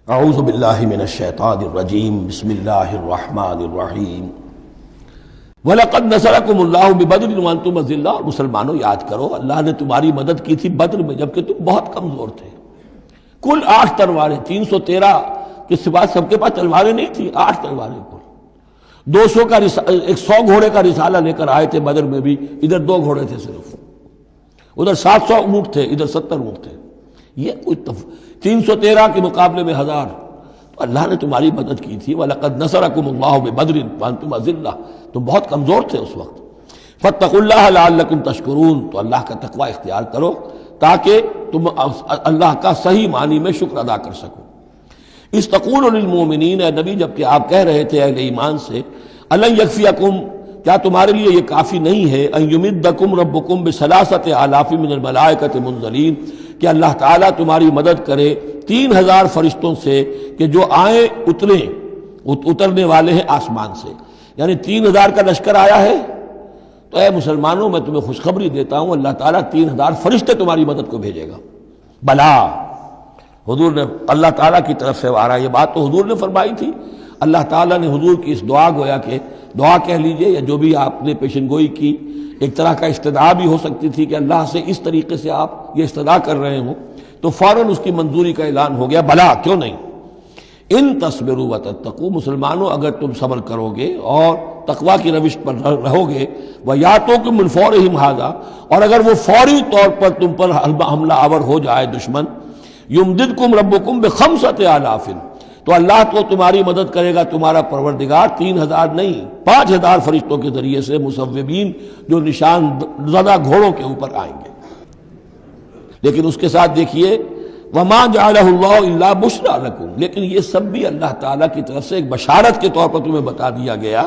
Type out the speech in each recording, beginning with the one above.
اعوذ باللہ من الشیطان الرجیم بسم اللہ الرحمن الرحیم وَلَقَدْ نَصَرَكُمُ اللَّهُ بِبَدْرٍ وَأَنْتُمْ أَذِلَّةٌ۔ اور مسلمانوں یاد کرو اللہ نے تمہاری مدد کی تھی بدر میں جبکہ تم بہت کمزور تھے۔ کل 8 تلواریں، 313 کے سوا سب کے پاس تلواریں نہیں تھیں، 8 تلواریں کل۔ 200 کا 100 گھوڑے کا رسالہ لے کر آئے تھے بدر میں بھی، ادھر 2 گھوڑے تھے صرف، ادھر 700 اونٹ تھے، ادھر 70 اونٹ تھے۔ یہ کوئی 313 کے مقابلے میں 1000، تو اللہ نے تمہاری مدد کی تھی۔ وَلَقَدْ نَصَرَكُمُ اللَّهُ بِبَدْرٍ وَأَنْتُمْ أَذِلَّةٌ، تم بہت کمزور تھے اس وقت۔ فَاتَّقُوا اللَّهَ لَعَلَّكُمْ تَشْكُرُونَ، تو اللہ کا تقوی اختیار کرو تاکہ تم اللہ کا صحیح معنی میں شکر ادا کر سکو۔ اِذْ تَقُولُ لِلْمُؤْمِنِينَ، اے نبی جبکہ آپ کہہ رہے تھے اہل ایمان سے، أَلَنْ يَكْفِيَكُمْ، کیا تمہارے لیے یہ کافی نہیں ہے، أَنْ يُمِدَّكُمْ رَبُّكُمْ بِثَلَاثَةِ آلَافٍ مِّنَ الْمَلَائِكَةِ مُنزَلِينَ، کہ اللہ تعالیٰ تمہاری مدد کرے 3000 فرشتوں سے کہ جو آئیں اترنے والے ہیں آسمان سے، یعنی 3000 کا لشکر آیا ہے۔ تو اے مسلمانوں میں تمہیں خوشخبری دیتا ہوں اللہ تعالیٰ 3000 فرشتے تمہاری مدد کو بھیجے گا۔ بلا، حضور نے اللہ تعالیٰ کی طرف سے آ رہا ہے، یہ بات تو حضور نے فرمائی تھی۔ اللہ تعالیٰ نے حضور کی اس دعا گویا کہ دعا کہہ لیجئے یا جو بھی آپ نے پیشن گوئی کی، ایک طرح کا استدعا بھی ہو سکتی تھی کہ اللہ سے اس طریقے سے آپ یہ استدعا کر رہے ہوں، تو فوراً اس کی منظوری کا اعلان ہو گیا، بلا کیوں نہیں۔ ان تصبروا وتتقوا، مسلمانوں اگر تم صبر کرو گے اور تقوی کی روش پر رہو گے، وَيَأْتُوكُم مِّن فَوْرِهِمْ هَٰذَا، اور اگر وہ فوری طور پر تم پر حملہ آور ہو جائے دشمن، يُمْدِدْكُمْ رَبُّكُمْ بِخَمْسَةِ آلَافٍ، تو اللہ تو تمہاری مدد کرے گا تمہارا پروردگار 3000 نہیں 5000 فرشتوں کے ذریعے سے، مصوبین جو نشان زدہ گھوڑوں کے اوپر آئیں گے۔ لیکن اس کے ساتھ دیکھیے وَمَا جَعَلَهُ اللَّهُ إِلَّا بُشْرَىٰ لَكُمْ، لیکن یہ سب بھی اللہ تعالیٰ کی طرف سے ایک بشارت کے طور پر تمہیں بتا دیا گیا،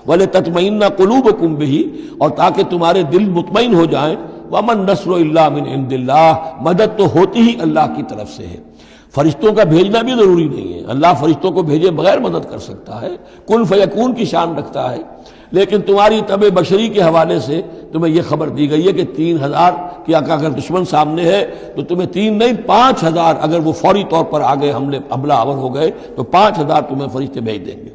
وَلِتَطْمَئِنَّ قُلُوبُكُمْ بِهِ، اور تاکہ تمہارے دل مطمئن ہو جائیں۔ وَمَا النَّصْرُ إِلَّا مِنْ عِنْدِ اللَّهِ، مدد تو ہوتی ہی اللہ کی طرف سے ہے، فرشتوں کا بھیجنا بھی ضروری نہیں ہے، اللہ فرشتوں کو بھیجے بغیر مدد کر سکتا ہے، کن فیکون کی شان رکھتا ہے۔ لیکن تمہاری طبع بشری کے حوالے سے تمہیں یہ خبر دی گئی ہے کہ 3000 کی اگر دشمن سامنے ہے تو تمہیں 3 نہیں 5000، اگر وہ فوری طور پر آگے حملہ آور ہو گئے تو 5000 تمہیں فرشتے بھیج دیں گے۔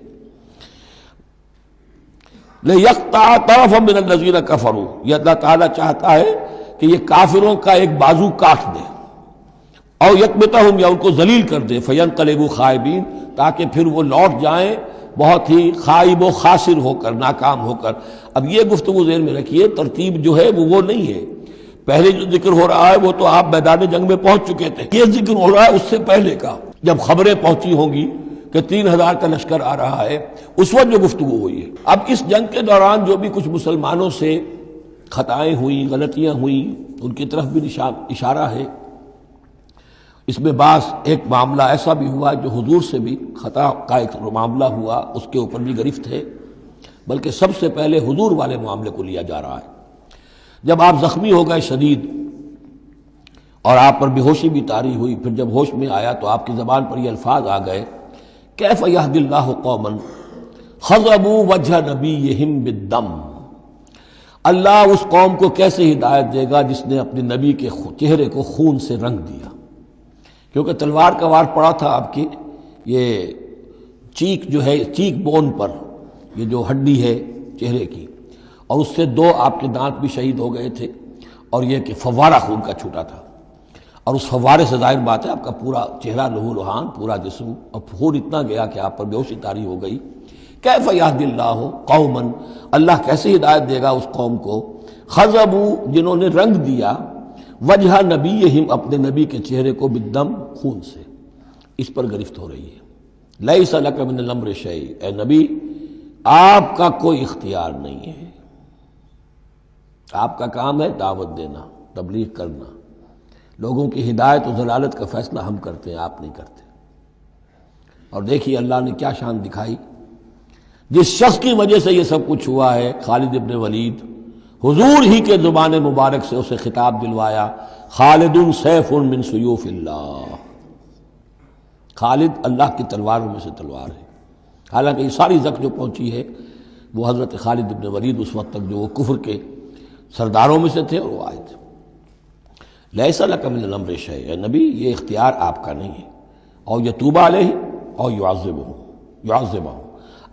لِيَقْطَعَ طَرَفًا مِّنَ الَّذِينَ كَفَرُوا، یہ اللہ تعالیٰ چاہتا ہے کہ یہ کافروں کا ایک بازو کاٹ دے، اور یکبتہم، یا ان کو ذلیل کر دے، فینقلبوا خائبین، تاکہ پھر وہ لوٹ جائیں بہت ہی خائب و خاسر ہو کر، ناکام ہو کر۔ اب یہ گفتگو ذہن میں رکھیے، ترتیب جو ہے وہ نہیں ہے، پہلے جو ذکر ہو رہا ہے وہ تو آپ میدان جنگ میں پہنچ چکے تھے، یہ ذکر ہو رہا ہے اس سے پہلے کا، جب خبریں پہنچی ہوں گی کہ 3000 کا لشکر آ رہا ہے، اس وقت جو گفتگو ہوئی ہے۔ اب اس جنگ کے دوران جو بھی کچھ مسلمانوں سے خطائیں ہوئیں، غلطیاں ہوئیں، ان کی طرف بھی اشارہ ہے۔ اس میں بعض ایک معاملہ ایسا بھی ہوا جو حضور سے بھی خطا کا ایک معاملہ ہوا، اس کے اوپر بھی گرفت ہے، بلکہ سب سے پہلے حضور والے معاملے کو لیا جا رہا ہے۔ جب آپ زخمی ہو گئے شدید اور آپ پر بے ہوشی بھی طاری ہوئی، پھر جب ہوش میں آیا تو آپ کی زبان پر یہ الفاظ آ گئے، کیف یہدی اللہ قوما خضبوا وجہ نبیہم بالدم، اللہ اس قوم کو کیسے ہدایت دے گا جس نے اپنے نبی کے چہرے کو خون سے رنگ دیا، کیونکہ تلوار کا وار پڑا تھا آپ کی، یہ چیک جو ہے، چیک بون پر، یہ جو ہڈی ہے چہرے کی، اور اس سے 2 آپ کے دانت بھی شہید ہو گئے تھے، اور یہ کہ فوارہ خون کا چھوٹا تھا، اور اس فوارے سے ظاہر بات ہے آپ کا پورا چہرہ لہو لہان، پورا جسم، اور خون اتنا گیا کہ آپ پر بے ہوشی طاری ہو گئی۔ کیف یہدی اللہ قوما، اللہ کیسے ہدایت دے گا اس قوم کو، خضبوا، جنہوں نے رنگ دیا، وجہ نبیہم، اپنے نبی کے چہرے کو، بالدم، خون سے۔ اس پر گرفت ہو رہی ہے۔ لیس لک من الامر شیء، اے نبی آپ کا کوئی اختیار نہیں ہے، آپ کا کام ہے دعوت دینا، تبلیغ کرنا، لوگوں کی ہدایت و ضلالت کا فیصلہ ہم کرتے ہیں، آپ نہیں کرتے۔ اور دیکھیے اللہ نے کیا شان دکھائی، جس شخص کی وجہ سے یہ سب کچھ ہوا ہے، خالد ابن ولید، حضور ہی کے زبان مبارک سے اسے خطاب دلوایا، خالد سیف من سیوف اللہ، خالد اللہ کی تلواروں میں سے تلوار ہے۔ حالانکہ یہ ساری زخم جو پہنچی ہے وہ حضرت خالد ابن ولید اس وقت تک جو وہ کفر کے سرداروں میں سے تھے اور وہ آئے تھے۔ لیس لک من الامر شیء، اے نبی یہ اختیار آپ کا نہیں ہے، اور یتوب علیہ اور یعذبہم،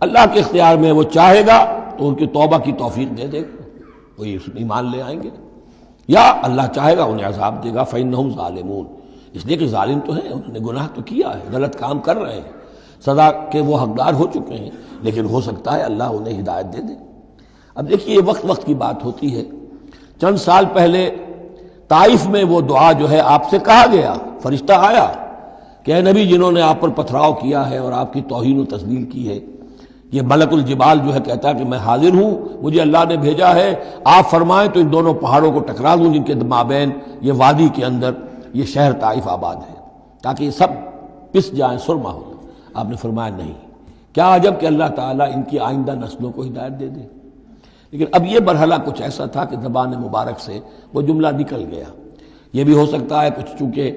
اللہ کے اختیار میں، وہ چاہے گا تو ان کی توبہ کی توفیق دے دے گا، وہ ایمان لے آئیں گے، یا اللہ چاہے گا انہیں عذاب دے گا فإنہم ظالمون، اس لیے کہ ظالم تو ہیں، انہوں نے گناہ تو کیا ہے، غلط کام کر رہے ہیں، سزا کے وہ حقدار ہو چکے ہیں، لیکن ہو سکتا ہے اللہ انہیں ہدایت دے دے۔ اب دیکھیے یہ وقت کی بات ہوتی ہے۔ چند سال پہلے طائف میں وہ دعا جو ہے آپ سے کہا گیا، فرشتہ آیا کہ اے نبی، جنہوں نے آپ پر پتھراؤ کیا ہے اور آپ کی توہین و تذلیل کی ہے، یہ ملک الجبال جو ہے کہتا ہے کہ میں حاضر ہوں، مجھے اللہ نے بھیجا ہے، آپ فرمائیں تو ان دونوں پہاڑوں کو ٹکرا دوں جن کے مابین یہ وادی کے اندر یہ شہر طائف آباد ہے، تاکہ یہ سب پس جائیں، سرما ہو۔ آپ نے فرمایا نہیں، کیا عجب کہ اللہ تعالیٰ ان کی آئندہ نسلوں کو ہدایت دے دے۔ لیکن اب یہ مرحلہ کچھ ایسا تھا کہ زبان مبارک سے وہ جملہ نکل گیا۔ یہ بھی ہو سکتا ہے کچھ چونکہ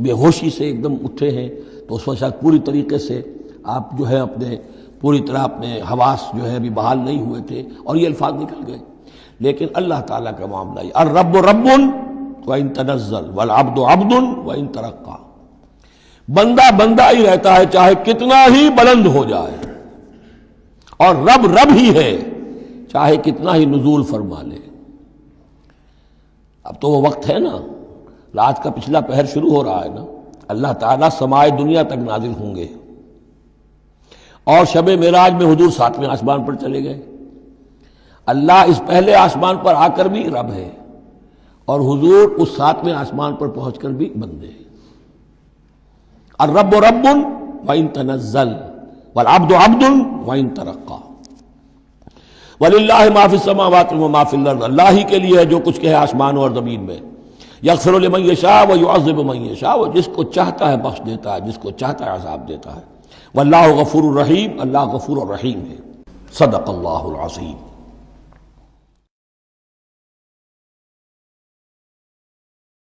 بے ہوشی سے ایک دم اٹھے ہیں تو اس وقت شاید پوری طریقے سے آپ جو ہے پوری طرح اپنے حواس جو ہے ابھی بحال نہیں ہوئے تھے اور یہ الفاظ نکل گئے۔ لیکن اللہ تعالیٰ کا معاملہ یہ الرب رب وإن تنزل والعبد عبد وإن ترقى، بندہ بندہ ہی رہتا ہے چاہے کتنا ہی بلند ہو جائے، اور رب رب ہی ہے چاہے کتنا ہی نزول فرما لے۔ اب تو وہ وقت ہے نا، رات کا پچھلا پہر شروع ہو رہا ہے نا، اللہ تعالیٰ سمائے دنیا تک نازل ہوں گے، اور شب معراج میں حضور 7ویں آسمان پر چلے گئے۔ اللہ اس پہلے آسمان پر آ کر بھی رب ہے، اور حضور اس 7ویں آسمان پر پہنچ کر بھی بندے ہیں۔ الرب رب وإن تنزل والعبد عبد وإن ترقى وللہ ما فی السماوات وما فی الارض، اللہ ہی کے لیے ہے جو کچھ کہ ہے آسمانوں اور زمین میں۔ یغفر لمن یشاء ویعذب من یشاء، وہ جس کو چاہتا ہے بخش دیتا ہے، جس کو چاہتا ہے عذاب دیتا ہے۔ واللہ غفور الرحیم، اللہ غفور الرحیم ہے۔ صدق اللہ العظیم۔